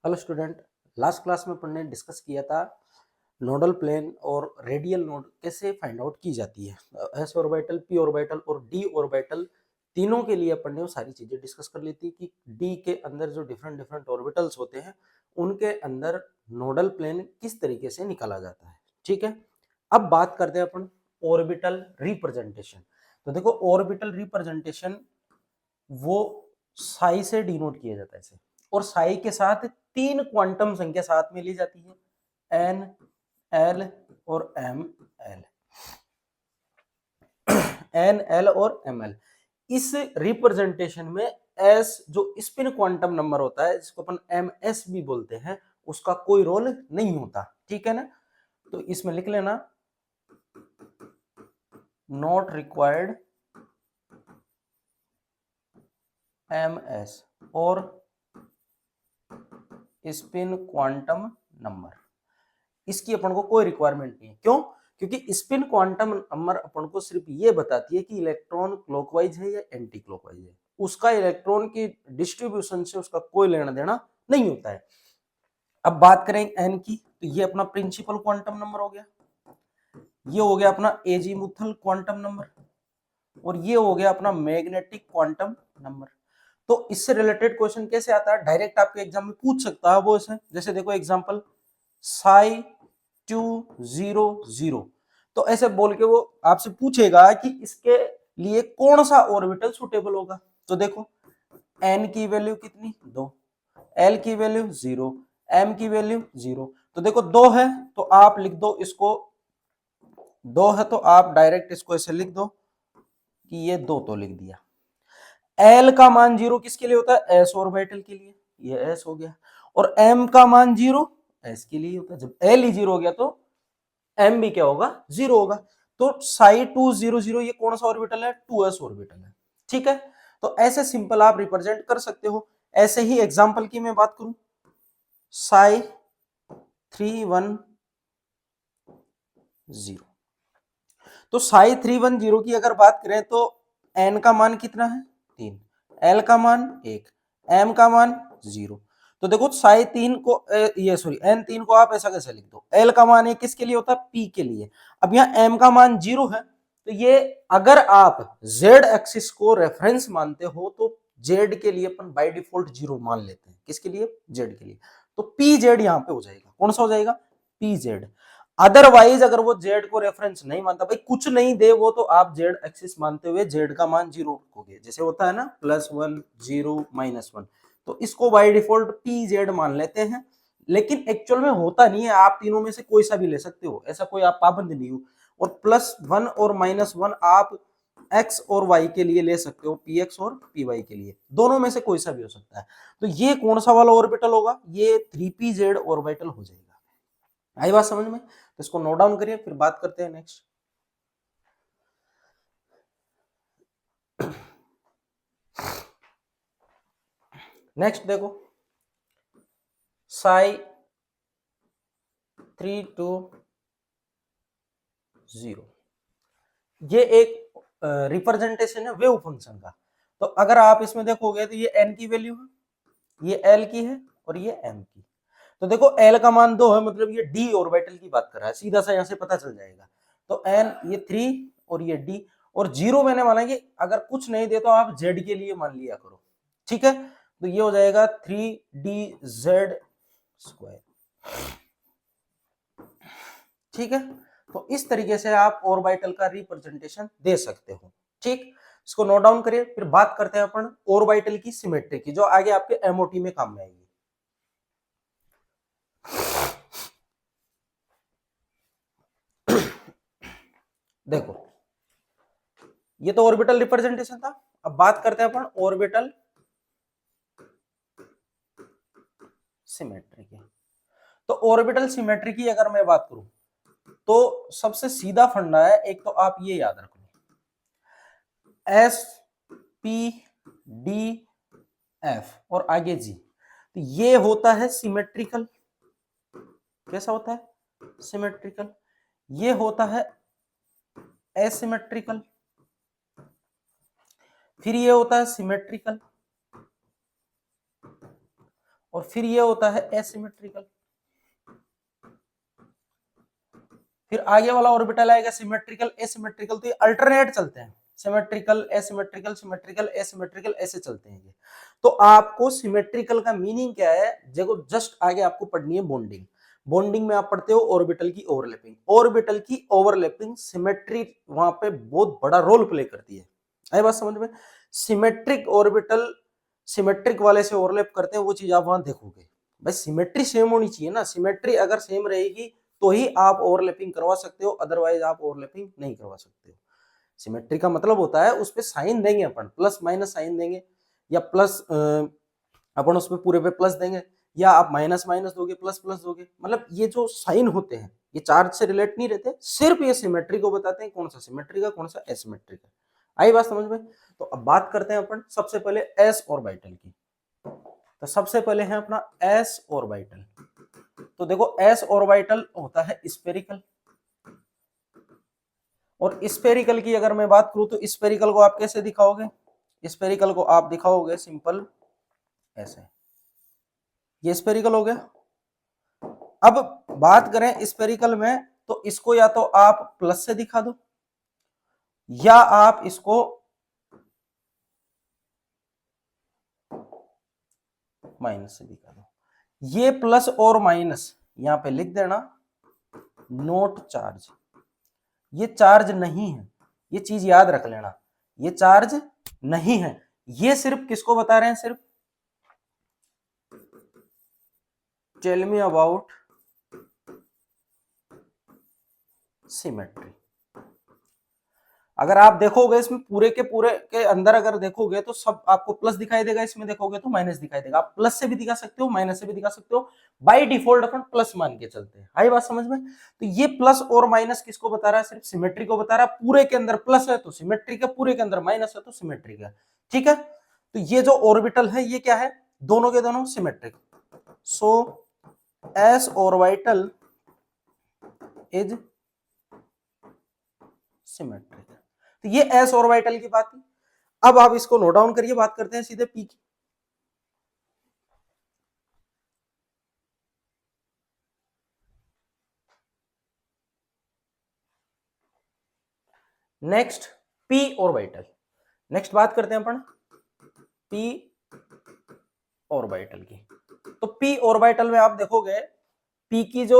Hello student, last class में अपन ने discuss किया था नोडल प्लेन और रेडियल नोड कैसे फाइंड आउट की जाती है। एस ऑर्बिटल, पी ऑर्बिटल और डी ऑर्बिटल तीनों के लिए अपन ने वो सारी चीजें डिस्कस कर ली थी कि डी के अंदर जो डिफरेंट डिफरेंट ऑर्बिटल्स होते हैं उनके अंदर नोडल प्लेन किस तरीके से निकाला जाता है। ठीक है, अब बात करते हैं अपन ऑर्बिटल रिप्रेजेंटेशन। तो देखो, ऑर्बिटल रिप्रेजेंटेशन वो साई से डिनोट किया जाता है इसे, और साई के साथ तीन क्वांटम संख्या साथ में ली जाती है, एन, एल और एम एल। एन, एल और एम एल। इस रिप्रेजेंटेशन में एस जो स्पिन क्वांटम नंबर होता है, जिसको अपन एम एस भी बोलते हैं, उसका कोई रोल नहीं होता। ठीक है ना, तो इसमें लिख लेना नॉट रिक्वायर्ड एम एस और स्पिन क्वांटम नंबर, इसकी अपन को कोई रिक्वायरमेंट नहीं है। क्यों? क्योंकि स्पिन क्वांटम नंबर अपन को सिर्फ ये बताती है कि इलेक्ट्रॉन क्लॉकवाइज है या एंटी क्लॉकवाइज है। उसका इलेक्ट्रॉन की डिस्ट्रीब्यूशन से उसका कोई लेना देना नहीं होता है। अब बात करें एन की, तो ये अपना प्रिंसिपल क्वांटम नंबर हो गया, ये हो गया अपना एजीमुथल क्वांटम नंबर, और ये हो गया अपना मैग्नेटिक क्वांटम नंबर। तो इससे रिलेटेड क्वेश्चन कैसे आता है, डायरेक्ट आपके एग्जाम में पूछ सकता है वो ऐसे, जैसे देखो एग्जांपल साई 200, तो ऐसे बोल के वो आपसे पूछेगा कि इसके लिए कौन सा ऑर्बिटल सुटेबल होगा। तो देखो एन की वैल्यू कितनी, 2, एल की वैल्यू 0, एम की वैल्यू 0। तो देखो 2 है तो आप लिख दो इसको, 2 है तो आप डायरेक्ट इसको ऐसे लिख दो कि ये 2 तो लिख दिया। एल का मान 0 किसके लिए होता है, एस ऑर्बिटल के लिए, ये एस हो गया। और एम का मान 0 एस के लिए होता है। जब एल ही 0 हो गया तो एम भी क्या होगा, 0 होगा। तो साई 200 ये कौन सा ऑर्बिटल है, 2s ऑर्बिटल है। ठीक है, तो ऐसे सिंपल आप रिप्रेजेंट कर सकते हो। ऐसे ही एग्जांपल की मैं बात करूं, साई 310, तो साई 310 की अगर बात करें तो एन का मान कितना है, 3, एल का मान 1, एम का मान 0। तो देखो साई 3 को ये सॉरी एन 3 को आप ऐसा कैसे लिख दो, एल का मान 1 किसके लिए होता है, पी के लिए। अब यहाँ एम का मान 0 है, तो ये अगर आप जेड एक्सिस को रेफरेंस मानते हो तो जेड के लिए अपन बाय डिफॉल्ट 0 मान लेते हैं। किसके लिए, जेड के लिए। तो पी जेड यहाँ पे हो जाएगा, कौन सा हो जाएगा, पी जेड। अदरवाइज अगर वो जेड को रेफरेंस नहीं मानता, भाई कुछ नहीं दे वो, तो आप जेड एक्सिस मानते हुए जेड का मान 0 रखोगे, जैसे होता है ना +1 0 -1। तो इसको बाय डिफॉल्ट पी जेड मान लेते हैं, लेकिन एक्चुअल में होता नहीं है। आप तीनों में से कोई सा भी ले सकते हो, ऐसा कोई आप पाबंद नहीं हो। और +1 और -1 आप एक्स और वाई के लिए ले सकते हो, पी एक्स और पी वाई के लिए, दोनों में से कोई सा भी हो सकता है। तो ये कौन सा वाला ऑर्बिटल होगा, ये 3p जेड ऑर्बिटल हो जाएगा। आई बात समझ में? तो इसको नोट डाउन करिए, फिर बात करते हैं नेक्स्ट। नेक्स्ट देखो साई 320, ये एक रिप्रेजेंटेशन है वेव फंक्शन का। तो अगर आप इसमें देखोगे तो ये एन की वैल्यू है, ये एल की है और ये एम की। तो देखो एल का मान 2 है, मतलब ये डी ऑर्बिटल की बात कर रहा है, सीधा सा यहां से पता चल जाएगा। तो एन ये 3 और ये डी, और 0 मैंने माना कि अगर कुछ नहीं दे तो आप जेड के लिए मान लिया करो। ठीक है, तो ये हो जाएगा 3dz²। ठीक है, तो इस तरीके से आप ऑर्बिटल का रिप्रेजेंटेशन दे सकते हो। ठीक, इसको नोट डाउन करिए, फिर बात करते हैं अपन ऑर्बिटल की सिमेट्री की, जो आगे आपके एमओटी में काम में आएगी। देखो ये तो ऑर्बिटल रिप्रेजेंटेशन था, अब बात करते हैं अपन ऑर्बिटल सिमेट्री की। तो ऑर्बिटल सिमेट्री की अगर मैं बात करूं तो सबसे सीधा फंडा है, एक तो आप ये याद रख लो, एस पी डी एफ और आगे जी, तो ये होता है सिमेट्रिकल। कैसा होता है, सिमेट्रिकल। ये होता है एसिमेट्रिकल, फिर ये होता है सिमेट्रिकल, और फिर ये होता है एसिमेट्रिकल। फिर आगे वाला ऑर्बिटल आएगा सिमेट्रिकल, एसिमेट्रिकल, तो ये अल्टरनेट चलते हैं, सिमेट्रिकल एसिमेट्रिकल सिमेट्रिकल एसिमेट्रिकल ऐसे चलते हैं ये। तो आपको सिमेट्रिकल का मीनिंग क्या है, देखो जस्ट आगे आपको पढ़नी है बॉन्डिंग। बॉन्डिंग में आप पढ़ते हो ऑर्बिटल की ओवरलैपिंग, ऑर्बिटल की ओवरलैपिंग सिमेट्री वहां पे बहुत बड़ा रोल प्ले करती है। आई बात समझ में? सिमेट्रिक ऑर्बिटल सिमेट्रिक वाले से ओवरलैप करते हैं, वो चीज आप वहां देखोगे। भाई सिमेट्री सेम होनी चाहिए ना, सिमेट्री अगर सेम रहेगी तो ही आप ओवरलैपिंग करवा सकते हो, अदरवाइज आप ओवरलैपिंग नहीं करवा सकते हो। सिमेट्री का मतलब होता है उस पे साइन देंगे अपन, प्लस माइनस साइन देंगे, या प्लस अपन उस पे पूरे पे प्लस देंगे, या आप माइनस माइनस दोगे प्लस प्लस दोगे। मतलब ये जो साइन होते हैं ये चार्ज से रिलेट नहीं रहते, सिर्फ ये सिमेट्री को बताते हैं कौन सा सिमेट्री का कौन सा एसिमेट्री का। आई बात समझ में? तो अब बात करते हैं अपन सबसे पहले एस ऑर्बिटल की। तो सबसे पहले है अपना एस ऑर्बिटल। तो देखो एस ऑर्बिटल होता है स्फेरिकल, और स्फेरिकल की अगर मैं बात करूं तो स्फेरिकल को आप कैसे दिखाओगे? स्फेरिकल को आप दिखाओगे सिंपल ऐसे, ये स्फेरिकल हो गया। अब बात करें स्फेरिकल में तो इसको या तो आप प्लस से दिखा दो या आप इसको माइनस से दिखा दो। ये प्लस और माइनस यहां पे लिख देना, नोट चार्ज, ये चार्ज नहीं है, ये चीज याद रख लेना, ये चार्ज नहीं है। ये सिर्फ किसको बता रहे हैं? सिर्फ टेल मी अबाउट सिमेट्री। अगर आप देखोगे इसमें पूरे के अंदर अगर देखोगे तो सब आपको प्लस दिखाई देगा, इसमें देखोगे तो माइनस दिखाई देगा। आप प्लस से भी दिखा सकते हो, माइनस से भी दिखा सकते हो, बाय डिफॉल्ट अपन प्लस मान के चलते हैं। आई बात समझ में? तो ये प्लस और माइनस किसको बता रहा है? सिर्फ सिमेट्री को बता रहा है। पूरे के अंदर प्लस है तो सिमेट्री का, पूरे के अंदर माइनस है तो सिमेट्री का। ठीक है, तो ये जो ऑर्बिटल है ये क्या है? दोनों के दोनों symmetric. So S orbital is symmetric. तो ये एस ऑर्बिटल की बात थी। अब आप इसको नोट डाउन करिए, बात करते हैं सीधे पी की। नेक्स्ट पी ऑर्बिटल, नेक्स्ट बात करते हैं अपन पी ऑर्बिटल की। तो पी ऑर्बिटल में आप देखोगे पी की जो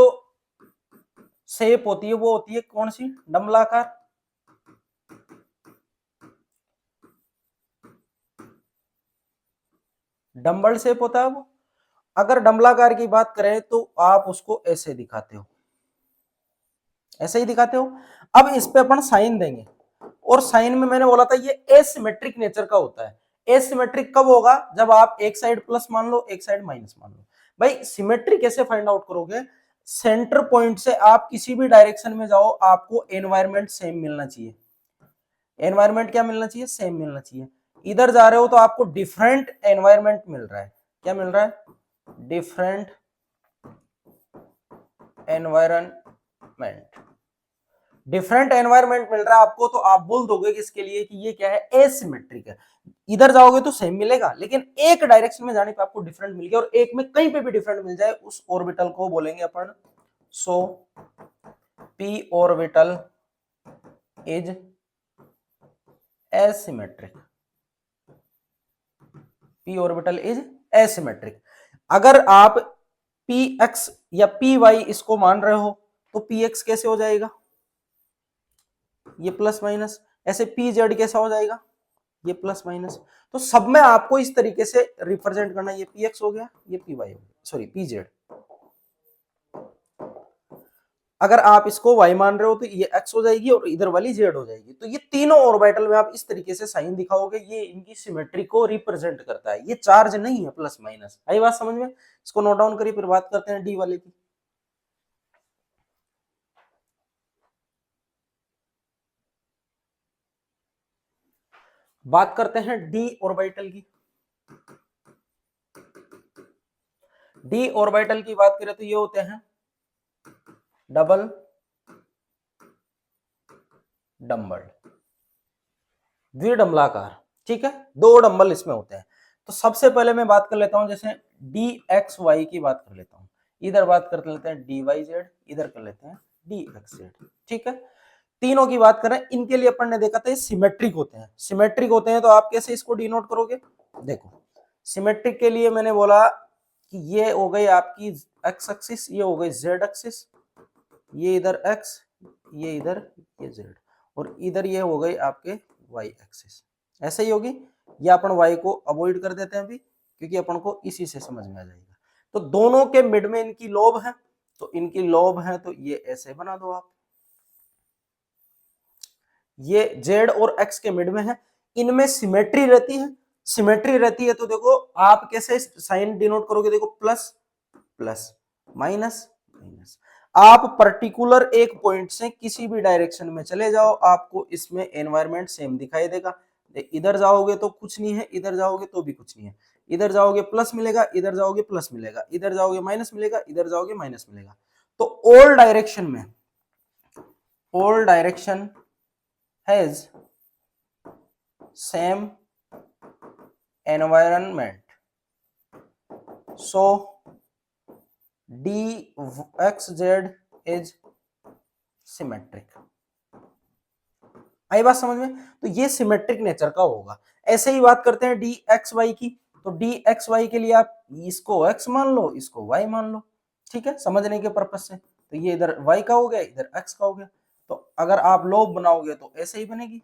शेप होती है वो होती है कौन सी? डंबलाकार। डंबल शेप होता है वो। अगर डंबलाकार की बात करें तो आप उसको ऐसे दिखाते हो, ऐसे ही दिखाते हो। अब इस पे अपन साइन देंगे, और साइन में मैंने बोला था ये एसिमेट्रिक नेचर का होता है। एसिमेट्रिक कब होगा? जब आप एक साइड प्लस मान लो एक साइड माइनस मान लो। भाई सिमेट्री कैसे फाइंड आउट करोगे? सेंटर पॉइंट से आप किसी भी डायरेक्शन में जाओ, आपको एनवायरमेंट सेम मिलना चाहिए। एनवायरमेंट क्या मिलना चाहिए? सेम मिलना चाहिए। इधर जा रहे हो तो आपको डिफरेंट एनवायरमेंट मिल रहा है। क्या मिल रहा है? Different environment. डिफरेंट एनवायरमेंट मिल रहा है आपको, तो आप बोल दोगे कि इसके लिए कि ये क्या है? एसिमेट्रिक है। इधर जाओगे तो सेम मिलेगा, लेकिन एक डायरेक्शन में जाने पे आपको डिफरेंट मिल गया, और एक में कहीं पे भी डिफरेंट मिल जाए उस ऑर्बिटल को बोलेंगे अपन so p orbital is asymmetric. P orbital is asymmetric. अगर आप पी एक्स या पी वाई इसको मान रहे हो तो पी एक्स कैसे हो जाएगा? ये प्लस माइनस। ऐसे पी जेड कैसा हो जाएगा? ये प्लस माइनस। तो सब में आपको इस तरीके से रिप्रेजेंट करना, ये पी एक्स हो गया, ये पी वाई हो गया, सॉरी पी जेड। अगर आप इसको y मान रहे हो तो ये x हो जाएगी और इधर वाली z हो जाएगी। तो ये तीनों ऑर्बिटल में आप इस तरीके से साइन दिखाओगे, ये इनकी सिमेट्री को रिप्रेजेंट करता है। ये चार्ज नहीं है प्लस माइनस। आई बात समझ में? इसको नोट डाउन करिए, फिर बात करते हैं डी वाले की। बात करते हैं डी ऑर्बिटल की। डी ऑर्बिटल की बात करें तो ये होते हैं डबल डंबल, द्विडंबलाकार। ठीक है, दो डंबल इसमें होते हैं। तो सबसे पहले मैं बात कर लेता हूं जैसे डी एक्स वाई की बात कर लेता हूं, इधर बात कर लेते हैं डी वाई जेड, इधर कर लेते हैं डी एक्स जेड, ठीक है। तीनों की बात करें, इनके लिए अपन ने देखा था ये सिमेट्रिक होते हैं, सिमेट्रिक होते हैं तो आप कैसे इसको डिनोट करोगे, देखो सिमेट्रिक के लिए मैंने बोला कि ये हो गई आपकी एक्स एक्सिस, ये हो गई जेड एक्सिस, ये इधर एक्स, ये इधर ये जेड, और इधर ये हो गई आपके वाई एक्सिस, ऐसे ही होगी। ये अपन वाई को अवॉइड कर देते हैं अभी, क्योंकि अपन को इसी से समझ में आ जाएगा। तो दोनों के मिड में इनकी लोब है, तो इनकी लोब है तो ये ऐसे बना दो आप, ये जेड और एक्स के मिड में है, इनमें सिमेट्री रहती है, सिमेट्री रहती है तो देखो आप कैसे साइन डिनोट करोगे, देखो प्लस प्लस माइनस माइनस, आप पर्टिकुलर एक पॉइंट से किसी भी डायरेक्शन में चले जाओ आपको इसमें एनवायरनमेंट सेम दिखाई देगा। इधर जाओगे तो कुछ नहीं है, इधर जाओगे तो भी कुछ नहीं है, इधर जाओगे प्लस मिलेगा, इधर जाओगे प्लस मिलेगा, इधर जाओगे माइनस मिलेगा, इधर जाओगे माइनस मिलेगा। तो ऑल डायरेक्शन में, all direction has same environment, so dxz is symmetric. आई बात समझ में, तो ये सिमेट्रिक नेचर का होगा। ऐसे ही बात करते हैं dxy की, तो dxy के लिए आप इसको x मान लो, इसको y मान लो, ठीक है, समझने के पर्पज से। तो ये इधर y का हो गया, इधर x का हो गया, तो अगर आप लोब बनाओगे तो ऐसे ही बनेगी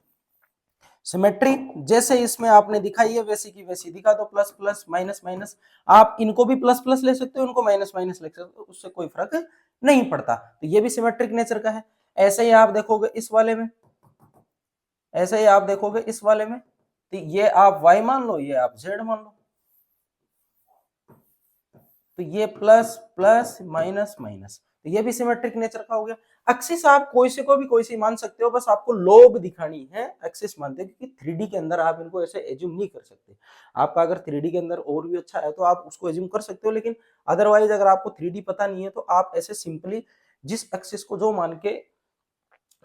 सिमेट्री, जैसे इसमें आपने दिखाई है वैसी की वैसी दिखा दो, प्लस प्लस माइनस माइनस, आप इनको भी प्लस प्लस ले सकते हो, इनको माइनस माइनस ले सकते हो, उससे कोई फर्क नहीं पड़ता, तो ये भी सिमेट्रिक नेचर का है। ऐसे ही आप देखोगे इस वाले में, ऐसे ही आप देखोगे इस वाले में, तो ये आप y मान लो, ये आप z मान लो, तो ये प्लस प्लस माइनस माइनस, तो ये भी सिमेट्रिक नेचर का हो गया। एक्सिस आप कोई से को भी कोई सी मान सकते हो, बस आपको लोब दिखानी है, एक्सिस मानते हैं क्योंकि 3D के अंदर आप इनको ऐसे एज्यूम नहीं कर सकते। आपका अगर 3D के अंदर और भी अच्छा है तो आप उसको एज्यूम कर सकते हो, लेकिन अदरवाइज अगर आपको 3D पता नहीं है तो आप ऐसे सिंपली जिस एक्सिस को जो मान के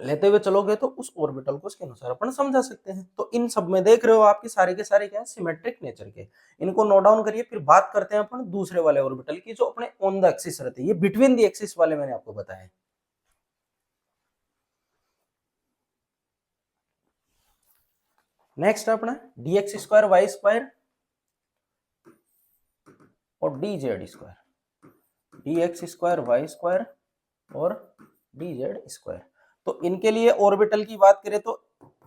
लेते हुए चलोगे तो उस ऑर्बिटल को उसके अनुसार अपन समझा सकते हैं। तो इन सब में देख रहे हो आपके सारे के सारे क्या है, सिमेट्रिक नेचर के। इनको नोट डाउन करिए, फिर बात करते हैं अपन दूसरे वाले ऑर्बिटल की जो अपने ऑन द एक्सिस रहते हैं, ये बिटवीन द एक्सिस वाले मैंने आपको बताया। नेक्स्ट अपना dx स्क्वायर वाई स्क्वायर और dz square, dx square y square और dz स्क्वायर। तो इनके लिए ऑर्बिटल की बात करें तो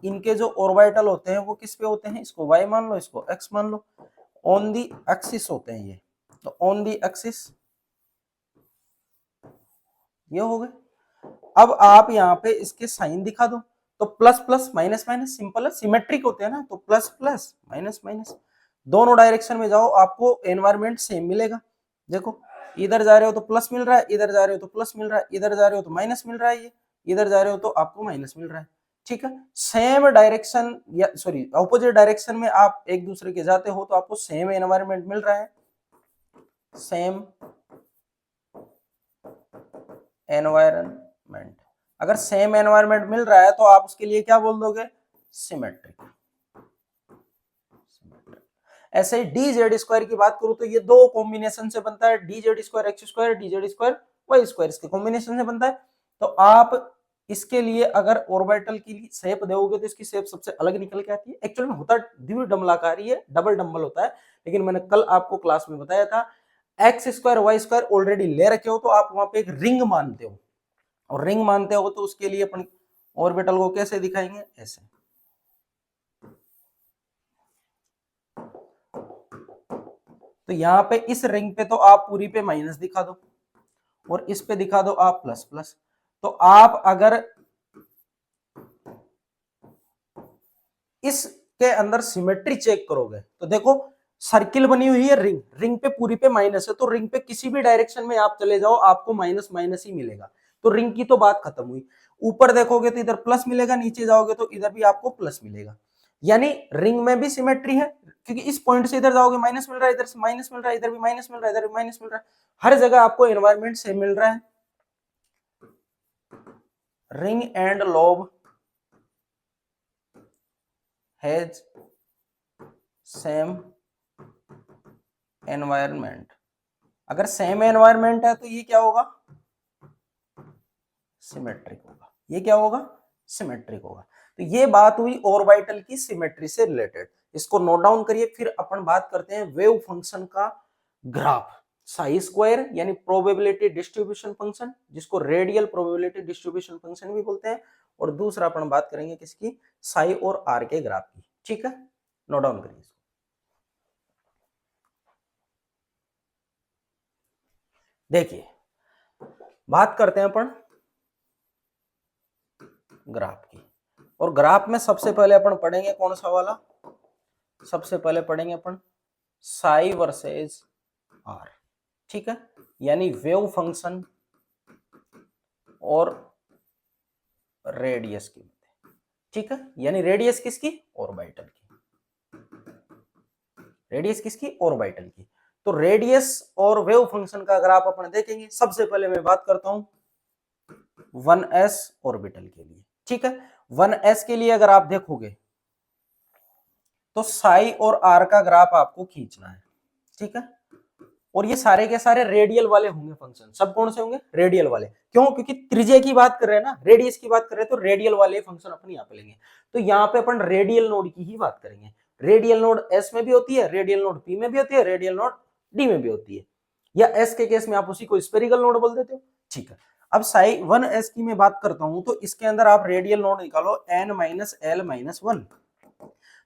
इनके जो ऑर्बिटल होते हैं वो किस पे होते हैं, इसको y मान लो, इसको x मान लो, ऑन दी एक्सिस होते हैं ये, तो ऑन दी एक्सिस ये हो गए। अब आप यहाँ पे इसके साइन दिखा दो, तो plus plus minus minus simple है, सिमेट्रिक होते हैं ना, तो प्लस प्लस माइनस माइनस, दोनों डायरेक्शन में जाओ आपको एनवायरमेंट सेम मिलेगा। देखो इधर जा रहे हो तो प्लस मिल रहा है, इधर जा रहे हो तो प्लस मिल रहा है, इधर जा रहे हो तो माइनस मिल रहा है, ये इधर जा रहे हो तो आपको माइनस मिल रहा है, ठीक है। सेम डायरेक्शन या सॉरी ऑपोजिट डायरेक्शन में आप एक दूसरे के जाते हो तो आपको सेम एनवायरमेंट मिल रहा है, सेम एनवायरनमेंट। अगर सेम एनवायरनमेंट मिल रहा है तो आप उसके लिए क्या बोल दोगे, सिमेट्रिक। ऐसे ही डी जेड स्क्वायर की बात करूं तो ये दो कॉम्बिनेशन से बनता है, d z square x square, d z square y square, इसके कॉम्बिनेशन से बनता है। तो आप इसके लिए अगर ऑर्बिटल की शेप दोगे तो इसकी शेप सबसे अलग निकल के आती है। एक्चुअली में होता द्विडंबलाकारी है, डबल डंबल होता है, लेकिन मैंने कल आपको क्लास में बताया था x square y square already ले रखे हो तो आप वहां पे एक रिंग मानते हो, और रिंग मानते हो तो उसके लिए अपन ऑर्बिटल को कैसे दिखाएंगे, ऐसे। तो यहाँ पे इस रिंग पे तो आप पूरी पे माइनस दिखा दो और इस पे दिखा दो आप प्लस प्लस। तो आप अगर इसके अंदर सिमेट्री चेक करोगे तो देखो सर्किल बनी हुई है, रिंग, रिंग पे पूरी पे माइनस है, तो रिंग पे किसी भी डायरेक्शन में आप चले जाओ आपको माइनस माइनस ही मिलेगा, तो रिंग की तो बात खत्म हुई। ऊपर देखोगे तो इधर प्लस मिलेगा, नीचे जाओगे तो इधर भी आपको प्लस मिलेगा, यानी रिंग में भी सिमेट्री है, क्योंकि इस पॉइंट से इधर जाओगे माइनस मिल रहा है, इधर से माइनस मिल रहा है, इधर भी माइनस मिल रहा है, इधर भी माइनस मिल रहा है, हर जगह आपको एनवायरमेंट सेम मिल रहा है। Ring and lobe has same environment, अगर सेम एनवायरमेंट है तो ये क्या होगा, सिमेट्रिक होगा। ये क्या होगा, सिमेट्रिक होगा। तो ये बात हुई ऑर्बिटल की सिमेट्री से रिलेटेड, इसको नोट डाउन करिए। फिर अपन बात करते हैं वेव फंक्शन का ग्राफ, साई स्क्वायर यानी प्रोबेबिलिटी डिस्ट्रीब्यूशन फंक्शन, जिसको रेडियल प्रोबेबिलिटी डिस्ट्रीब्यूशन फंक्शन भी बोलते हैं। और दूसरा अपन बात करेंगे किसकी, साई और आर के ग्राफ की। ठीक है, नोट डाउन करिए। देखिए बात करते हैं अपन ग्राफ की, और ग्राफ में सबसे पहले अपन पढ़ेंगे कौन सा वाला, सबसे पहले पढ़ेंगे अपन साई वर्सेस आर। ठीक है, यानी वेव फंक्शन और रेडियस की। ठीक है, यानी रेडियस किसकी, ऑर्बिटल की, रेडियस किसकी, ऑर्बिटल की। तो रेडियस और वेव फंक्शन का ग्राफ अपन देखेंगे। सबसे पहले मैं बात करता हूं 1s ऑर्बिटल के लिए। ठीक है, 1s के लिए अगर आप देखोगे तो साई और आर का ग्राफ आपको खींचना है। ठीक है, और ये सारे के सारे रेडियल वाले होंगे फंक्शन। सब कौन से होंगे, रेडियल वाले। क्यों, क्योंकि त्रिज्या की बात कर रहे हैं ना, रेडियस की बात कर रहे हैं, तो रेडियल वाले फंक्शन अपन यहाँ पे लेंगे। तो यहाँ पे अपन रेडियल नोड की ही बात करेंगे। रेडियल नोड एस में भी होती है, रेडियल नोड पी में भी होती है, रेडियल नोड डी में भी होती है, या एस के केस में आप उसी को स्पेरिकल नोड बोल देते हो। ठीक है, अब साई 1s की मैं बात करता हूं, तो इसके अंदर आप रेडियल नोड निकालो n माइनस एल माइनस 1।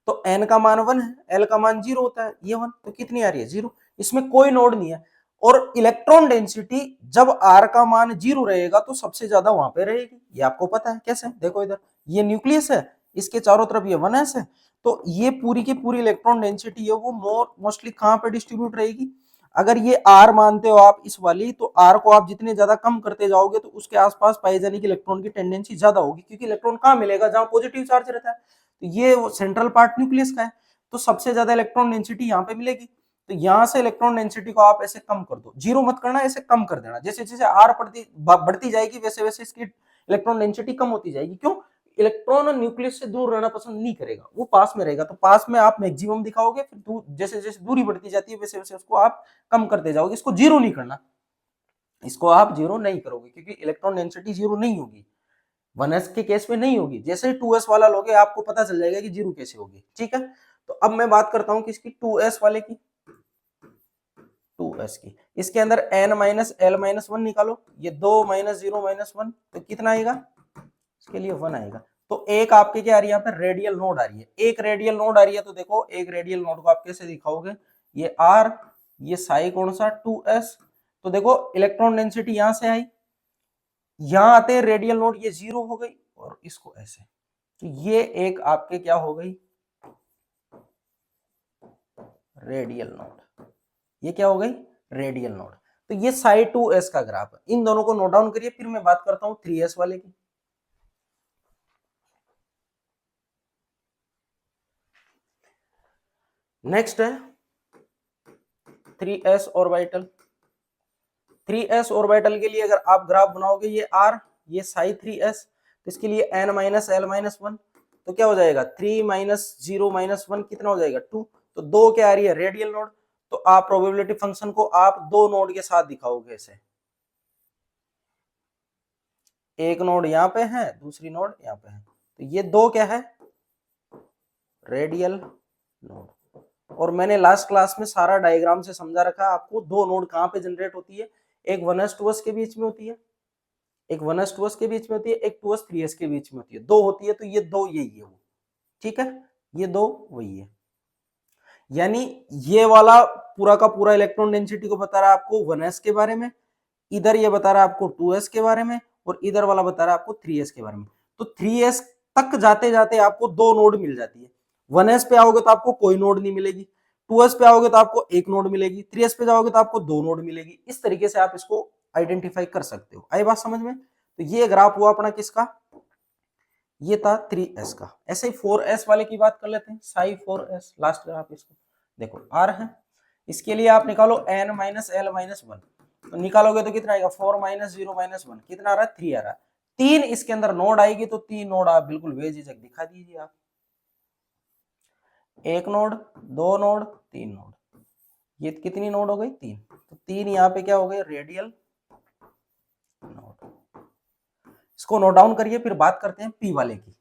तो n का मान 1 है, l का मान 0 होता है, ये 1, तो कितनी आ रही है, 0। इसमें कोई नोड नहीं है। और इलेक्ट्रॉन डेंसिटी जब r का मान 0 रहेगा तो सबसे ज्यादा वहां पे रहेगी, ये आपको पता है। कैसे, देखो इधर ये न्यूक्लियस है, इसके चारों तरफ ये 1s है, तो ये पूरी की पूरी इलेक्ट्रॉन डेंसिटी है वो मोस्टली कहां पे डिस्ट्रीब्यूट रहेगी। अगर ये r मानते हो आप इस वाली, तो r को आप जितने ज्यादा कम करते जाओगे तो उसके आसपास पाए जाने की इलेक्ट्रॉन की टेंडेंसी ज्यादा होगी, क्योंकि इलेक्ट्रॉन कहां मिलेगा, जहां पॉजिटिव चार्ज रहता है। तो ये सेंट्रल पार्ट न्यूक्लियस का है, तो सबसे ज्यादा इलेक्ट्रॉन डेंसिटी यहाँ पे मिलेगी। तो यहां से इलेक्ट्रॉन डेंसिटी को आप ऐसे कम कर दो, 0 मत करना, ऐसे कम कर देना। जैसे जैसे आर बढ़ती जाएगी वैसे वैसे इसकी इलेक्ट्रॉन डेंसिटी कम होती जाएगी। क्यों, इलेक्ट्रॉन न्यूक्लियस से दूर रहना पसंद नहीं करेगा, वो पास में रहेगा। तो पास में आप मैक्सिमम दिखाओगे, फिर जैसे जैसे दूरी बढ़ती जाती है वैसे वैसे उसको आप कम करते जाओगे। इसको 0 नहीं करना, इसको आप 0 नहीं करोगे, क्योंकि इलेक्ट्रॉन डेंसिटी 0 नहीं होगी, 1s के केस में नहीं होगी। जैसे ही 2s वाला लोगे आपको पता चल जाएगा कि 0 कैसे होगी। ठीक है, तो अब मैं बात करता हूं किसकी, 2s वाले की, 2s की। इसके अंदर n माइनस एल माइनस 1 निकालो, ये 2 माइनस 0 माइनस 1, तो कितना आएगा, इसके लिए 1 आएगा। तो एक आपके क्या आ रही है, यहाँ पे रेडियल नोड आ रही है, एक रेडियल नोड आ रही है। तो देखो एक रेडियल नोड को आप कैसे दिखाओगे, ये r, ये साई कौन सा, 2s। तो देखो इलेक्ट्रॉन डेंसिटी यहां से आई, यहां आते हैं रेडियल नोड, ये 0 हो गई, और इसको ऐसे। तो ये एक आपके क्या हो गई, रेडियल नोड। ये क्या हो गई, रेडियल नोड। तो ये साई 2s का ग्राफ है। इन दोनों को नोट डाउन करिए, फिर मैं बात करता हूं 3s वाले की। नेक्स्ट है 3s ऑर्बिटल। 3s ऑर्बिटल के लिए अगर आप ग्राफ बनाओगे, ये r, ये साई 3s, तो इसके लिए n माइनस एल माइनस 1, तो क्या हो जाएगा 3 माइनस 0 माइनस 1, कितना हो जाएगा 2। तो 2 क्या आ रही है, रेडियल नोड। तो आप प्रोबेबिलिटी फंक्शन को आप दो नोड के साथ दिखाओगे ऐसे, एक नोड यहाँ पे है, दूसरी नोड यहाँ पे है, तो ये दो क्या है, रेडियल नोड। और मैंने लास्ट क्लास में सारा डायग्राम से समझा रखा है आपको, दो नोड कहाँ पे जनरेट होती है, एक 1s 2s के बीच में होती है, एक 1s 2s के बीच में होती है, एक 2s 3s के बीच में होती है, दो होती है। तो ये दो यही है वो, ठीक है, ये दो वही है। यानी ये वाला पूरा का पूरा इलेक्ट्रॉन डेंसिटी को बता रहा है आपको 1s के बारे में, इधर ये बता रहा है आपको 2s के बारे में, और इधर वाला बता रहा है आपको 3s के बारे में। तो 3s तक जाते जाते आपको दो नोड मिल जाती है। 1s पे आओगे तो आपको कोई नोड नहीं मिलेगी, 2s पे आओगे तो आपको एक नोड मिलेगी, 3s पे जाओगे तो आपको दो नोड मिलेगी। इस तरीके से आप इसको आइडेंटिफाई कर सकते हो। आई बात समझ में। तो ये ग्राफ हुआ अपना किसका, ये था 3s का। ऐसे ही 4s वाले की बात कर लेते हैं, साई 4s लास्ट ग्राफ। इसको देखो r है, इसके लिए आप निकालो n माइनस एल माइनस 1, तो निकालोगे तो कितना आएगा 4 माइनस 0 माइनस 1, कितना आ रहा है 3 आ रहा है। तीन इसके अंदर नोड आएगी, तो तीन नोड आप बिल्कुल बेझिझक दिखा दीजिए आप, एक नोड, दो नोड, तीन नोड। ये कितनी नोड हो गई? 3। तो 3 यहाँ पे क्या हो गए? Radial node. इसको नोट डाउन करिए, फिर बात करते हैं पी वाले की।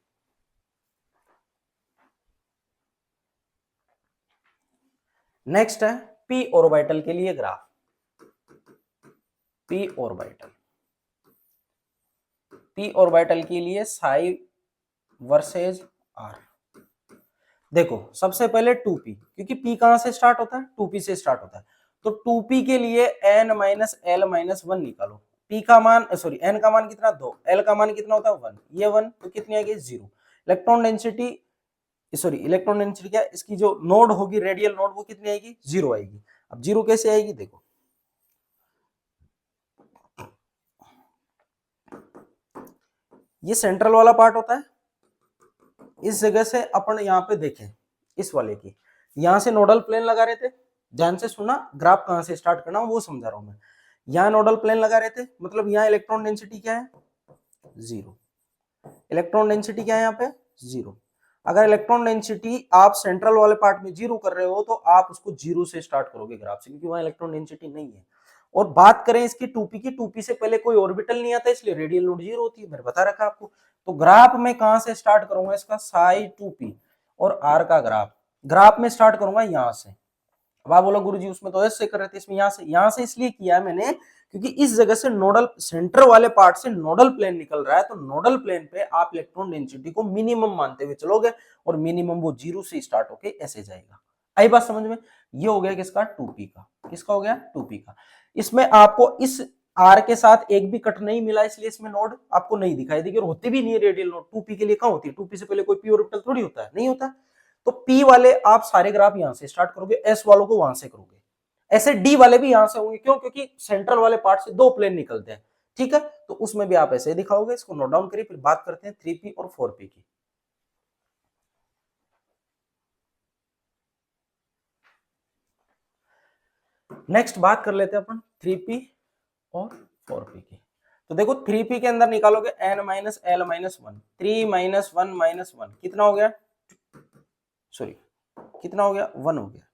नेक्स्ट है पी ऑर्बिटल के लिए graph. P orbital, P orbital के लिए साई वर्सेज आर। देखो सबसे पहले 2p, क्योंकि p कहां से स्टार्ट होता है? 2p से स्टार्ट होता है। तो 2p के लिए n माइनस एल माइनस 1 निकालो। p का मान सॉरी n का मान कितना? 2, l का मान कितना होता है? 1। ये 1 तो कितनी आएगी? 0। Electron density sorry electron density क्या, इसकी जो नोड होगी रेडियल नोड, वो कितनी आएगी? 0 आएगी। अब 0 कैसे आएगी? देखो ये सेंट्रल वाला पार्ट होता है। इस जगह से अपन यहाँ पे देखें, इस वाले की यहां से नोडल प्लेन लगा रहे थे। ध्यान से सुना, ग्राफ कहां से स्टार्ट करना वो समझा रहा हूं मैं। यहाँ नोडल प्लेन लगा रहे थे, मतलब यहाँ इलेक्ट्रॉन डेंसिटी क्या है? 0। इलेक्ट्रॉन डेंसिटी क्या है यहाँ पे? 0। अगर इलेक्ट्रॉन डेंसिटी आप सेंट्रल वाले पार्ट में 0 कर रहे हो तो आप उसको 0 से स्टार्ट करोगे ग्राफ से, क्योंकि वहां इलेक्ट्रॉन डेंसिटी नहीं है। और बात करें इसकी 2p की, 2p से पहले कोई ऑर्बिटल नहीं आता, इसलिए रेडियल नोड 0 होती है, मैंने बता रखा आपको। तो ग्राफ में कहां से स्टार्ट करूंगा? इसका साई 2p और r का ग्राफ, ग्राफ में स्टार्ट करूंगा यहां से। अब आप बोलो गुरुजी उसमें तो ऐसे कर रहे थे, इसमें यहां से इसलिए किया है मैंने क्योंकि इस जगह से नोडल सेंटर वाले पार्ट से नोडल प्लेन निकल रहा है। तो नोडल प्लेन पे आप इलेक्ट्रॉन डेंसिटी को मिनिमम मानते हुए चलोगे, और मिनिमम वो 0 से स्टार्ट होके ऐसे जाएगा। आई बात समझ में? ये हो गया किसका? 2p का। किसका हो गया? 2p का। इसमें आपको इस r के साथ एक भी कट नहीं मिला, इसलिए इसमें नोड आपको नहीं दिखाई देगी, और होती भी नहीं है रेडियल नोड। 2p के लिए कहां होती है? 2p से पहले कोई p ऑर्बिटल थोड़ी होता है, नहीं होता। तो p वाले आप सारे ग्राफ यहां से स्टार्ट करोगे, s वालों को वहां से करोगे, ऐसे d वाले भी यहां से होंगे। क्यों? क्योंकि सेंट्रल वाले पार्ट से 2 प्लेन निकलते हैं। ठीक है, तो उसमें भी आप ऐसे दिखाओगे। इसको नोट डाउन करिए, फिर बात करते हैं 3p और 4p की। नेक्स्ट बात कर लेते हैं अपन 3p और 4p की। तो देखो 3p के अंदर निकालोगे n minus L minus 1, 3 minus 1 minus 1 कितना हो गया? सॉरी कितना हो गया? 1 हो गया।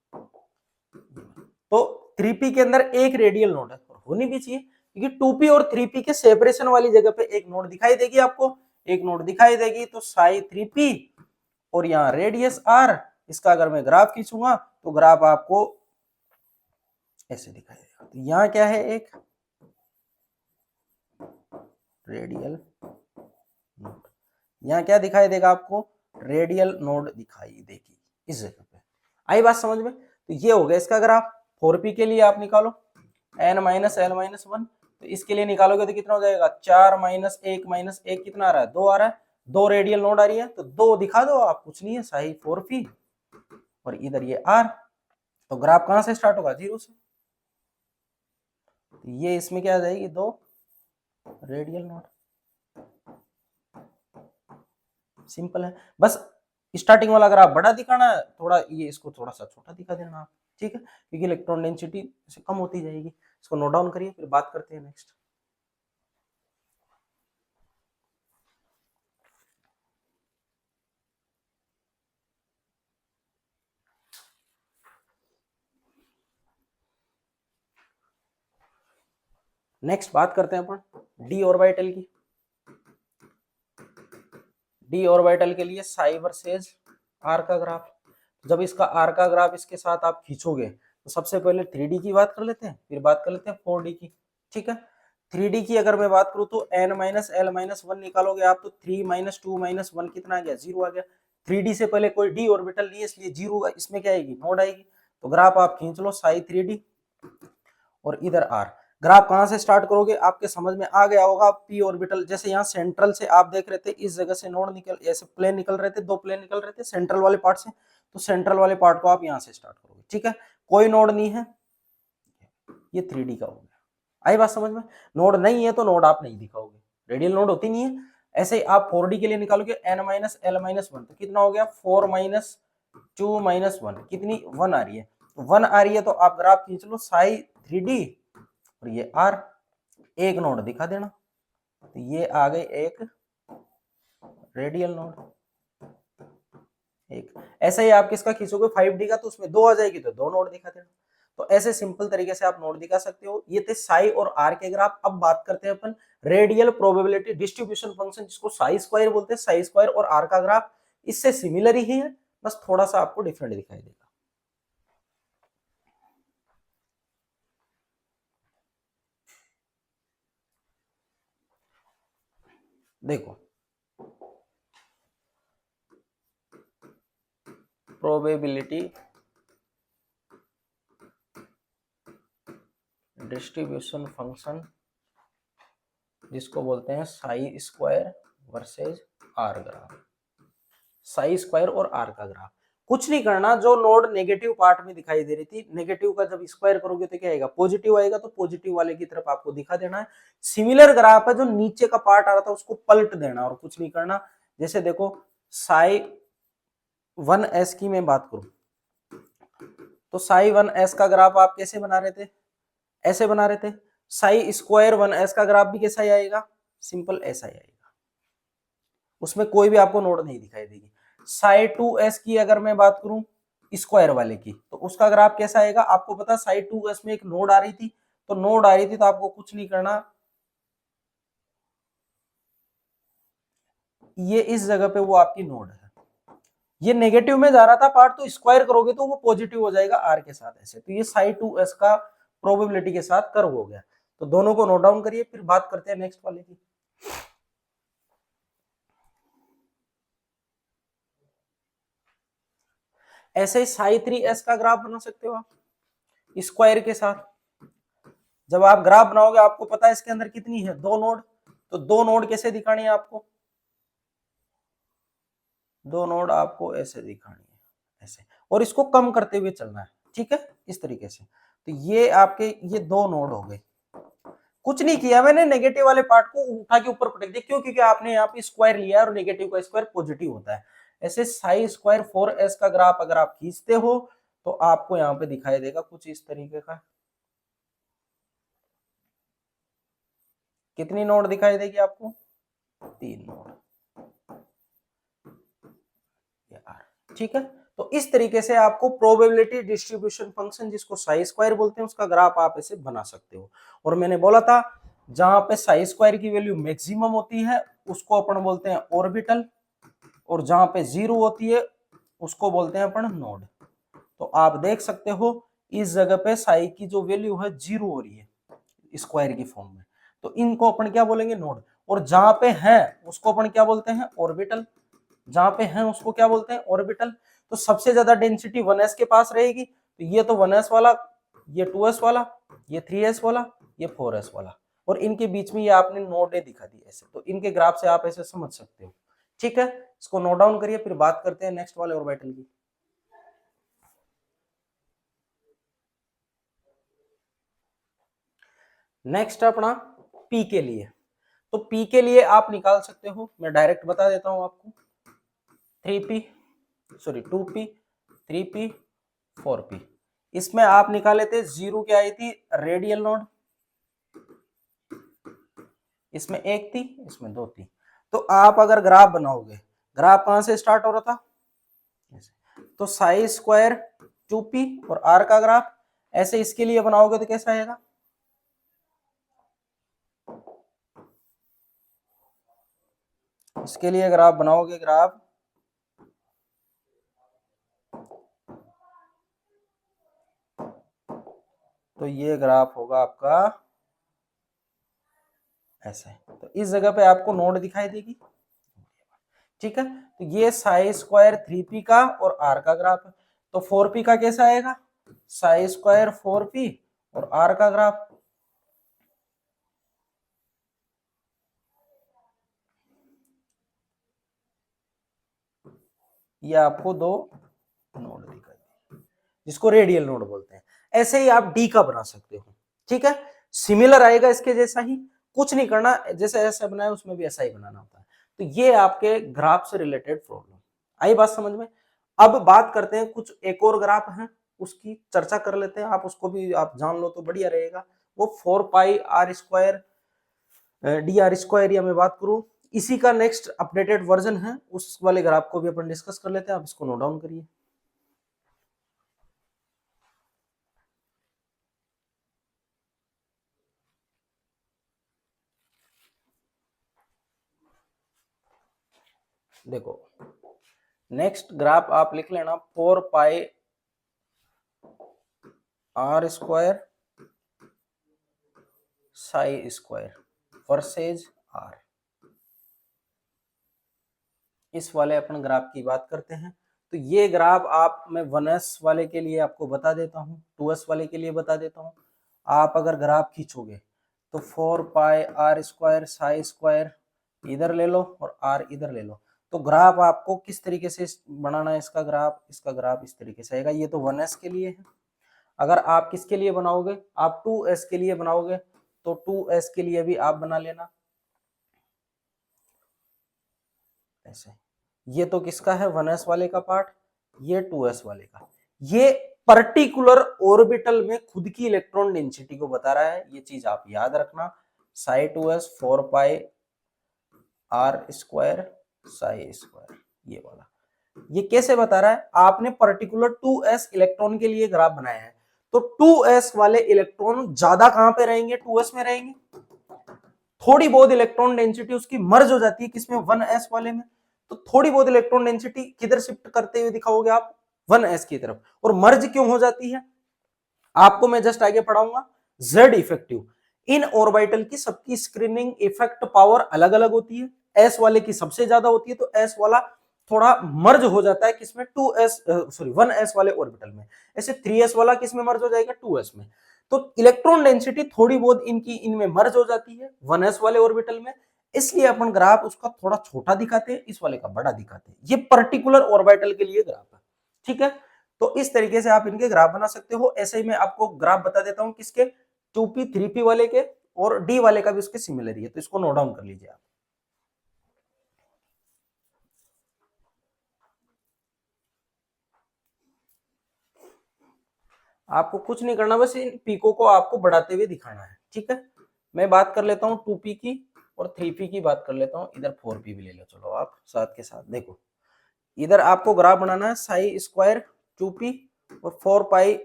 तो 3p के अंदर एक रेडियल नोड है, होनी भी चाहिए, क्योंकि 2p और 3p के सेपरेशन वाली जगह पे एक नोड दिखाई देगी आपको, एक नोड दिखाई देगी। तो साई 3p और यहाँ रेडियस r, इसका अगर मैं ग्राफ खींचूंगा तो ग्राफ आपको ऐसे दिखाई देगा। तो यहाँ क्या है? एक रेडियल नोड, यहाँ क्या दिखाई देगा आपको? रेडियल नोड दिखाई देगी इस जगह पे। आई बात समझ में? तो ये हो गया इसका ग्राफ। 4p के लिए आप निकालो n माइनस एल माइनस 1, तो इसके लिए निकालोगे तो कितना हो जाएगा? 4 माइनस 1 कितना आ रहा है? 2 आ रहा है। 2 रेडियल नोड आ रही है, तो 2 दिखा दो आप, कुछ नहीं है, साई 4p और इधर ये r। तो ग्राफ कहां से स्टार्ट होगा? 0 से। तो ये इसमें क्या आ जाएगी? 2 रेडियल नोड। सिंपल है, बस स्टार्टिंग वाला ग्राफ बड़ा दिखाना है, थोड़ा ये इसको थोड़ा सा छोटा दिखा देना आप। ठीक है, क्योंकि इलेक्ट्रॉन डेंसिटी से कम होती जाएगी। इसको नोट डाउन करिए, फिर बात करते हैं नेक्स्ट। नेक्स्ट बात करते हैं अपन डी ऑर्बिटल की। डी ऑर्बिटल के लिए साई वर्सेस आर का ग्राफ। जब इसका आर का ग्राफ इसके साथ आप खींचोगे तो सबसे पहले 3D की बात कर लेते हैं, फिर बात कर लेते हैं 4D की। ठीक है, 3D की अगर मैं बात करूं तो n माइनस एल माइनस 1 निकालोगे आप, तो 3 माइनस 2 माइनस 1 कितना आ गया? 0 आ गया। 3D से पहले कोई डी ऑर्बिटल नहीं है, इसलिए 0 इसमें क्या आएगी? नोड आएगी। तो ग्राफ आप खींच लो साई 3D और इधर आर। ग्राफ कहां से स्टार्ट करोगे? आपके समझ में आ गया होगा। पी ऑर्बिटल, जैसे यहाँ सेंट्रल से आप देख रहे थे, इस जगह से नोड निकल, ऐसे प्लेन निकल रहे थे, 2 प्लेन निकल रहे थे सेंट्रल वाले पार्ट से। तो सेंट्रल वाले पार्ट को आप यहाँ से स्टार्ट करोगे। ठीक है, कोई नोड नहीं है, ये 3D का हो गया। आई बात समझ में? नोड नहीं है तो नोड आप नहीं दिखाओगे, रेडियल नोड होती नहीं है। ऐसे ही आप 4D के लिए निकालोगे n माइनस एल माइनस 1, तो कितना हो गया? 4 माइनस 2 माइनस 1, कितनी? 1 आ रही है। 1 आ रही है तो आप ग्राफ खींच लो साई 3D और ये आर, एक नोड दिखा देना। तो ये आ गई एक रेडियल नोड। एक ऐसा ही आप किसका खींचोगे 5D का, तो उसमें 2 आ जाएगी, तो 2 नोड दिखा देना। तो ऐसे सिंपल तरीके से आप नोड दिखा सकते हो। ये थे साई और आर के ग्राफ। अब बात करते हैं अपन रेडियल प्रोबेबिलिटी डिस्ट्रीब्यूशन फंक्शन, जिसको साई स्क्वायर बोलते हैं। साई स्क्वायर और आर का ग्राफ इससे सिमिलर ही है, बस थोड़ा सा आपको डिफरेंट दिखाई देगा। देखो, प्रोबेबिलिटी डिस्ट्रीब्यूशन फंक्शन, जिसको बोलते हैं psi square versus r graph. Psi square और आर का ग्राफ कुछ नहीं करना, जो नोड नेगेटिव पार्ट में दिखाई दे रही थी, नेगेटिव का जब स्क्वायर करोगे तो क्या आएगा, पॉजिटिव आएगा, तो पॉजिटिव वाले की तरफ आपको दिखा देना है। सिमिलर ग्राफ है, जो नीचे का पार्ट आ रहा था उसको पलट देना और कुछ नहीं करना। जैसे देखो साई 1s की मैं बात करूं तो साई 1s का ग्राफ आप कैसे बना रहे थे, ऐसे बना रहे थे। साई स्क्वायर 1s का ग्राफ भी कैसा आएगा, सिंपल ऐसा ही आएगा, उसमें कोई भी आपको नोड नहीं दिखाई देगी। साई 2s की अगर मैं बात करूं स्क्वायर वाले की, तो उसका ग्राफ कैसा आएगा, आपको पता साई 2s में एक नोड आ रही थी, तो नोड आ रही थी तो आपको कुछ नहीं करना, ये इस जगह पे वो आपकी नोड है। ये नेगेटिव में जा रहा था पार्ट, तो स्क्वायर करोगे तो वो पॉजिटिव हो जाएगा आर के साथ ऐसे। तो ये साई 2s का प्रोबेबिलिटी के साथ कर्व हो गया। तो दोनों को नोट डाउन करिए, फिर बात करते हैं नेक्स्ट वाले की। ऐसे ही साई 3s का ग्राफ बना सकते हो आप स्क्वायर के साथ। जब आप ग्राफ बनाओगे आपको पता है इसके अंदर कितनी है, दो नोड, तो दो नोड कैसे दिखानी है आपको, दो नोड आपको ऐसे दिखानी है, ऐसे, और इसको कम करते हुए चलना है, ठीक है, इस तरीके से। तो ये आपके ये दो नोड हो गए। कुछ नहीं किया मैंने, नेगेटिव वाले पार्ट को उठा के ऊपर पटक दिया, क्यों, क्योंकि आपने यहाँ पे स्क्वायर लिया है और नेगेटिव का स्क्वायर पॉजिटिव होता है। ऐसे साई स्क्वायर 4s का ग्राफ अगर आप खींचते हो तो आपको यहाँ पे दिखाई देगा कुछ इस तरीके का। कितनी नोड दिखाई देगी आपको, 3 नोड, ठीक है। तो इस तरीके से आपको प्रोबेबिलिटी डिस्ट्रीब्यूशन फंक्शन, जिसको साई स्क्वायर बोलते हैं, उसका ग्राफ आप ऐसे बना सकते हो। और मैंने बोला था जहां पे साई स्क्वायर की वैल्यू मैक्सिमम होती है उसको अपन बोलते हैं ऑर्बिटल, और जहां पे 0 होती है उसको बोलते हैं अपन नोड। तो आप देख सकते हो इस जगह पे साई की जो वैल्यू है 0 हो रही है स्क्वायर की फॉर्म में, तो इनको अपन क्या बोलेंगे, नोड। और जहां पे है उसको अपन क्या बोलते हैं, ऑर्बिटल। जहां पे है उसको क्या बोलते हैं, ऑर्बिटल। तो सबसे ज्यादा डेंसिटी 1s के पास रहेगी, तो ये तो 1s वाला, ये 2s वाला, ये 3s वाला, ये 4s वाला, और इनके बीच में ये आपने नोड दिखा दी ऐसे। तो इनके ग्राफ से आप ऐसे समझ सकते हो, ठीक है। इसको नोट डाउन करिए, फिर बात करते हैं नेक्स्ट वाले ऑर्बिटल की। नेक्स्ट अपना पी के लिए, तो पी के लिए आप निकाल सकते हो, मैं डायरेक्ट बता देता हूं आपको, 3p, sorry 2p, 3p, 4p। इसमें आप निकाले थे, जीरो क्या आई थी, रेडियल नोड, इसमें एक थी, इसमें दो थी। तो आप अगर ग्राफ बनाओगे, ग्राफ कहां से स्टार्ट हो रहा था, तो साई स्क्वायर 2p और r का ग्राफ ऐसे इसके लिए बनाओगे तो कैसा आएगा, इसके लिए अगर आप बनाओगे ग्राफ, तो ये ग्राफ होगा आपका ऐसे। तो इस जगह पे आपको नोड दिखाई देगी, ठीक है। तो ये साई स्क्वायर 3p का और r का ग्राफ है। तो 4p का कैसा आएगा, साई स्क्वायर 4p और r का ग्राफ, ये आपको दो नोड दिखाई, जिसको रेडियल नोड बोलते हैं। ऐसे ही आप डी का बना सकते हो, ठीक है, सिमिलर आएगा इसके जैसा ही, कुछ नहीं करना, जैसे ऐसा बनाया उसमें भी ऐसा ही बनाना होता है। तो ये आपके ग्राफ से रिलेटेड प्रॉब्लम आई, बात समझ में। अब बात करते हैं कुछ एक और ग्राफ है, उसकी चर्चा कर लेते हैं, आप उसको भी आप जान लो तो बढ़िया रहेगा। वो 4πr² dr² या मैं बात करूं, इसी का नेक्स्ट अपडेटेड वर्जन है, उस वाले ग्राफ को भी अपन डिस्कस कर लेते हैं। आप इसको नोट डाउन करिए। देखो नेक्स्ट ग्राफ आप लिख लेना 4 pi r square psi square versus r. इस वाले अपन ग्राफ की बात करते हैं। तो ये ग्राफ आप मैं 1s वाले के लिए आपको बता देता हूँ, 2s वाले के लिए बता देता हूँ। आप अगर ग्राफ खींचोगे तो 4 pi r square psi square इधर ले लो और आर इधर ले लो। तो ग्राफ आपको किस तरीके से बनाना है इसका ग्राफ इस तरीके से आएगा। ये तो 1s के लिए है। अगर आप किसके लिए बनाओगे, आप 2s के लिए बनाओगे तो 2s के लिए भी आप बना लेना ऐसे। ये तो किसका है 1s वाले का पार्ट, ये 2s वाले का। ये पर्टिकुलर ऑर्बिटल में खुद की इलेक्ट्रॉन डेंसिटी को बता रहा है, ये चीज आप याद रखना। Psi 2s 4 pi r square psi square, ये वाला ये कैसे बता रहा है, आपने पर्टिकुलर 2s इलेक्ट्रॉन के लिए ग्राफ बनाया है। तो 2s वाले इलेक्ट्रॉन ज्यादा कहां पे रहेंगे, 2s में रहेंगे। थोड़ी बहुत इलेक्ट्रॉन डेंसिटी उसकी मर्ज हो जाती है किसमें, 1s वाले में। तो थोड़ी बहुत इलेक्ट्रॉन डेंसिटी किधर शिफ्ट करते हुए दिखाओगे आप, 1s की तरफ। और मर्ज क्यों हो जाती है आपको मैं जस्ट आगे पढ़ाऊंगा। जेड इफेक्टिव, इन ऑर्बिटल की सबकी स्क्रीनिंग इफेक्ट पावर अलग अलग होती है। एस वाले की सबसे ज्यादा होती है, तो एस वाला थोड़ा मर्ज हो जाता है किसमें, 1s वाले ऑर्बिटल में। ऐसे 3s वाला किसमें मर्ज हो जाएगा, 2s में। तो इलेक्ट्रॉन डेंसिटी थोड़ी बहुत इनमें मर्ज हो जाती है 1s वाले ऑर्बिटल में। इसलिए अपन ग्राफ उसका थोड़ा छोटा दिखाते हैं, इस वाले का बड़ा दिखाते हैं। ये पर्टिकुलर ऑर्बिटल के लिए ग्राफ है, ठीक है। तो इस तरीके से आप इनके ग्राफ बना सकते हो। ऐसे ही मैं आपको ग्राफ बता देता हूं किसके, 2p 3p वाले के, और डी वाले का भी उसके सिमिलर ही है। तो इसको नोट डाउन कर लीजिए आप। आपको कुछ नहीं करना, बस इन पीको को आपको बढ़ाते हुए दिखाना है, ठीक है। मैं बात कर लेता हूँ 2p की और 3p की बात कर लेता हूँ। इधर 4p भी ले लो, चलो आप साथ के साथ देखो। इधर आपको ग्राफ बनाना है साई स्क्वायर 2p और 4 पाई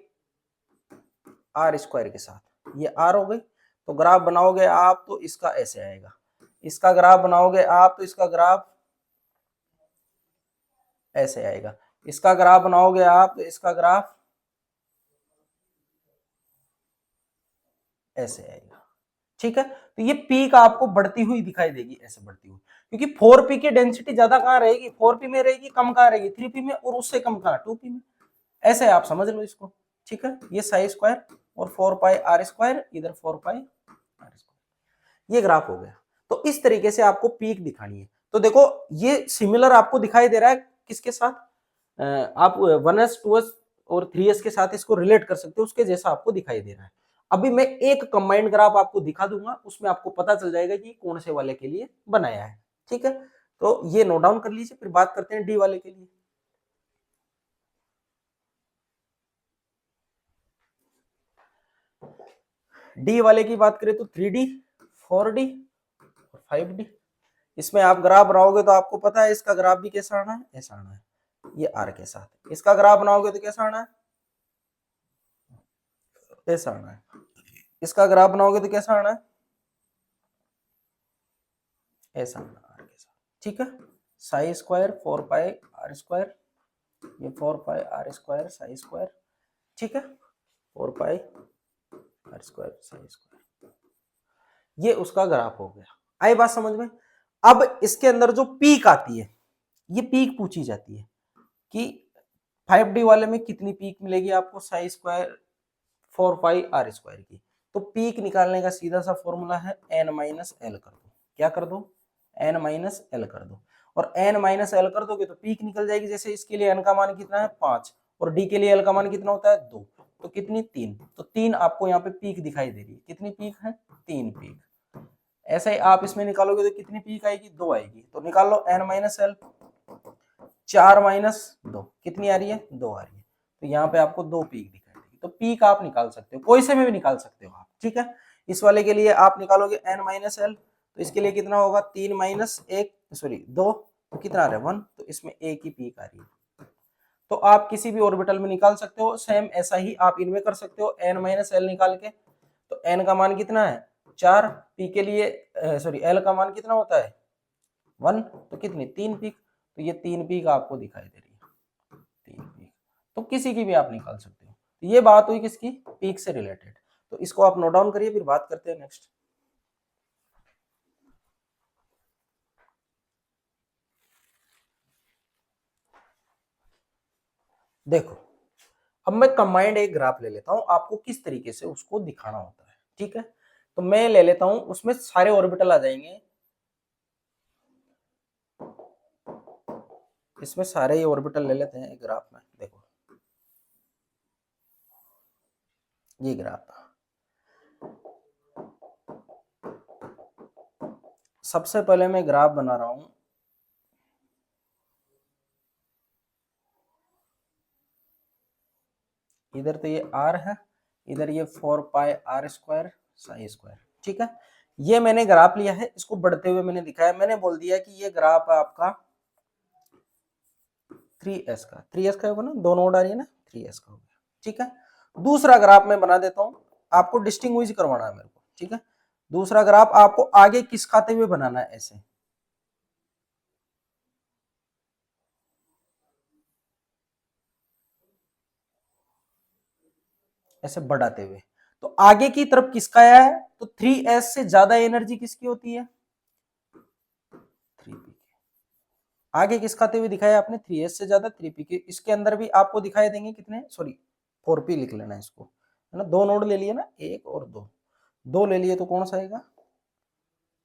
आर स्क्वायर के साथ, ये आर हो गई। तो ग्राफ बनाओगे आप तो इसका ऐसे आएगा, इसका ग्राफ बनाओगे आप तो इसका ग्राफ ऐसे आएगा, इसका ग्राफ बनाओगे आप तो इसका ग्राफ ऐसे आएगा, ठीक है। तो ये पीक आपको बढ़ती हुई दिखाई देगी, ऐसे बढ़ती हुई, क्योंकि 4p की डेंसिटी ज्यादा कहां रहेगी, 4p में रहेगी, कम कहां रहेगी 3p में, और उससे कम कहां 2p में। ऐसे आप समझ लो इसको, ठीक है। ये साई स्क्वायर और 4 पाई आर स्क्वायर, इधर 4 पाई आर स्क्वायर, ये ग्राफ हो गया। तो इस तरीके से आपको पीक दिखानी है। तो देखो ये सिमिलर आपको दिखाई दे रहा है किसके साथ, आप 1s 2s और 3s के साथ इसको रिलेट कर सकते हो, उसके जैसा आपको दिखाई दे रहा है। अभी मैं एक कंबाइंड ग्राफ आपको दिखा दूंगा, उसमें आपको पता चल जाएगा कि कौन से वाले के लिए बनाया है, ठीक है। तो ये नोट डाउन कर लीजिए, फिर बात करते हैं डी वाले के लिए। डी वाले की बात करें तो 3D 4D और 5D। इसमें आप ग्राफ बनाओगे तो आपको पता है इसका ग्राफ भी कैसा आना है, ऐसा आना है, ये आर के साथ। इसका ग्राफ बनाओगे तो कैसा आना है, ऐसा आना है। इसका ग्राफ बनाओगे तो कैसा आना है, ऐसा आना आर के साथ, ठीक है। Psi square 4 pi r square, ये 4 pi r square psi square, ठीक है। 4 pi r square psi square, ये उसका ग्राफ हो गया। आई बात समझ में। अब इसके अंदर जो पीक आती है, ये पीक पूछी जाती है कि 5D वाले में कितनी पीक मिलेगी आपको, psi square 4 pi r square की। तो पीक निकालने का सीधा सा फॉर्मूला है n माइनस एल कर दो, क्या कर दो, n माइनस एल कर दो। और n माइनस एल कर दोगे तो पीक निकल जाएगी। जैसे इसके लिए n का मान कितना है 5 और d के लिए l का मान कितना होता है 2, तो कितनी 3, तो 3 आपको यहाँ पे पीक दिखाई दे रही है। कितनी पीक है, 3 पीक। ऐसे ही आप इसमें निकालोगे तो कितनी पीक आएगी, 2 आएगी। तो निकाल लो n माइनस एल, 4 माइनस 2 कितनी आ रही है, 2 आ रही है। तो यहाँ पे आपको 2 पीक दिखाई देगी। तो पीक आप निकाल सकते हो, कोई से में भी निकाल सकते हो आप, ठीक है। इस वाले के लिए आप निकालोगे n माइनस एल, तो इसके लिए कितना होगा 3 माइनस 1 सॉरी 2, तो कितना आ रहा है 1, तो इसमें एक ही पीक आ रही है। तो आप किसी भी ऑर्बिटल में निकाल सकते हो। सेम ऐसा ही आप इनमें कर सकते हो, n माइनस एल निकाल के। तो n का मान कितना है 4, पी के लिए सॉरी एल का मान कितना होता है 1, तो कितनी 3 पीक। तो ये 3 पीक आपको दिखाई दे रही है, 3 पीक, तो किसी की भी आप निकाल सकते हो। तो ये बात हुई किसकी, पीक से रिलेटेड। तो इसको आप नोट डाउन करिए, फिर बात करते हैं नेक्स्ट। देखो अब मैं कंबाइंड एक ग्राफ ले लेता हूं, आपको किस तरीके से उसको दिखाना होता है, ठीक है। तो मैं ले लेता हूं, उसमें सारे ऑर्बिटल आ जाएंगे, इसमें सारे ही ऑर्बिटल ले लेते हैं एक ग्राफ में। देखो ये ग्राफ, सबसे पहले मैं ग्राफ बना रहा हूं, इधर तो ये r है, इधर ये 4 पाई r स्क्वायर साई स्क्वायर, ठीक है। ये मैंने ग्राफ लिया है, इसको बढ़ते हुए मैंने दिखाया, मैंने बोल दिया कि ये ग्राफ है आपका 3s का, 3s का होगा ना, दो नोड आ रही है ना, 3s का हो गया, ठीक है। दूसरा ग्राफ मैं बना देता हूं, आपको डिस्टिंग्विश करवाना है मेरे को, ठीक है। दूसरा ग्राफ आपको आगे किस खाते हुए बनाना है, ऐसे ऐसे बढ़ाते हुए। तो आगे की तरफ किसका है, तो 3s से ज्यादा एनर्जी किसकी होती है, 3p। आगे किस खाते हुए दिखाया आपने, 3s से ज्यादा 3p के, इसके अंदर भी आपको दिखाई देंगे कितने, सॉरी 4p लिख लेना इसको, है ना। दो नोड ले लिए ना, एक और दो, दो ले लिए तो कौन सा आएगा,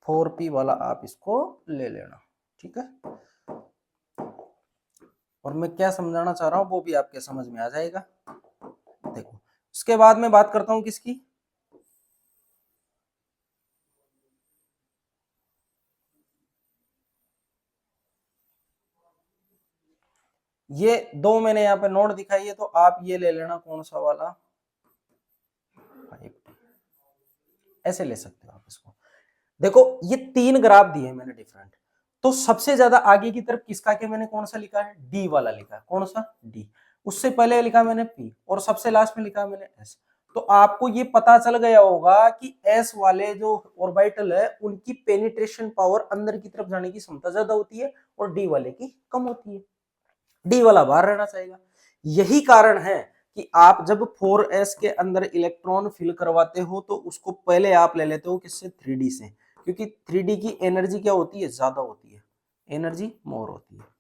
4p वाला आप इसको ले लेना, ठीक है। और मैं क्या समझाना चाह रहा हूं वो भी आपके समझ में आ जाएगा। देखो इसके बाद मैं बात करता हूं किसकी, ये दो मैंने यहाँ पे नोड दिखाई है, तो आप ये ले लेना कौन सा वाला, 5T, ऐसे ले सकते हो आप इसको। देखो ये तीन ग्राफ दिए मैंने डिफरेंट, तो सबसे ज्यादा आगे की तरफ किसका के मैंने कौन सा लिखा है, डी वाला लिखा है, कौन सा, डी। उससे पहले लिखा मैंने पी, और सबसे लास्ट में लिखा मैंने एस। तो आपको ये पता चल गया होगा कि एस वाले जो ऑर्बिटल है उनकी पेनिट्रेशन पावर अंदर की तरफ जाने की क्षमता ज्यादा होती है, और डी वाले की कम होती है, डी वाला बाहर रहना चाहिए। यही कारण है कि आप जब 4s के अंदर इलेक्ट्रॉन फिल करवाते हो तो उसको पहले आप ले लेते हो किससे, 3d से, क्योंकि 3d की एनर्जी क्या होती है, ज्यादा होती है, एनर्जी मोर होती है,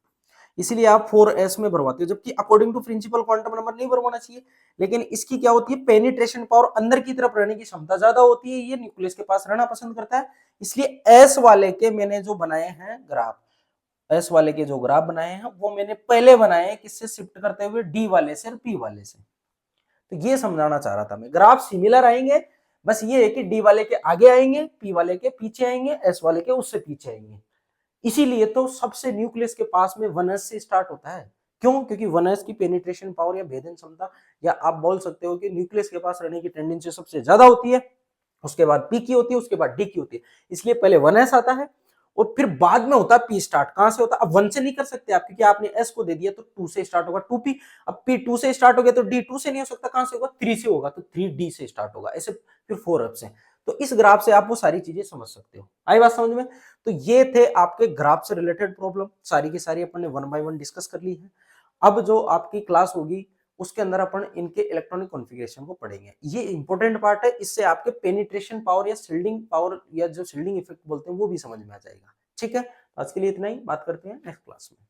इसलिए आप 4s में भरवाते हो। जबकि according to principal quantum number नहीं भरवाना चाहिए, लेकिन इसकी क्या होती है, पेनिट्रेशन पावर अंदर की तरफ रहने की क्षमता ज्यादा होती है, ये न्यूक्लियस के पास रहना पसंद करता है। इसलिए एस वाले के मैंने जो बनाए हैं ग्राफ, एस वाले के जो ग्राफ बनाए हैं वो मैंने पहले बनाए हैं किससे शिफ्ट करते हुए, डी वाले से और पी वाले से। तो ये समझाना चाह रहा था मैं, ग्राफ सिमिलर आएंगे, बस ये है कि डी वाले के आगे आएंगे, पी वाले के पीछे आएंगे, एस वाले के उससे पीछे आएंगे। इसीलिए तो सबसे न्यूक्लियस के पास में 1s से स्टार्ट होता है। क्यों, क्योंकि 1s की पेनिट्रेशन पावर या भेदन क्षमता, या आप बोल सकते हो कि न्यूक्लियस के पास रहने की टेंडेंसी सबसे ज्यादा होती है, उसके बाद पी की होती है, उसके बाद डी की होती है। इसलिए पहले 1s आता है और फिर बाद में होता है पी स्टार्ट। कहां से होता है, अब 1 से नहीं कर सकते आप, क्योंकि आपने एस को दे दिया, तो 2 से स्टार्ट होगा 2p। अब पी 2 से स्टार्ट हो गया तो डी 2 से नहीं हो सकता, कहां से होगा, 3 से होगा, तो 3d से स्टार्ट होगा, ऐसे फिर 4f से। तो इस ग्राफ से आप वो सारी चीजें समझ सकते हो। आई बात समझ में। तो ये थे आपके ग्राफ से रिलेटेड प्रॉब्लम, सारी की सारी अपन ने 1 बाय 1 डिस्कस कर ली है। अब जो आपकी क्लास होगी उसके अंदर अपन इनके इलेक्ट्रॉनिक कॉन्फ़िगरेशन को पढ़ेंगे, ये इंपॉर्टेंट पार्ट है, इससे आपके पेनिट्रेशन पावर या शील्डिंग पावर या जो शील्डिंग इफेक्ट बोलते हैं वो भी समझ में आ जाएगा। ठीक है, आज के लिए इतना ही, बात करते हैं नेक्स्ट क्लास में।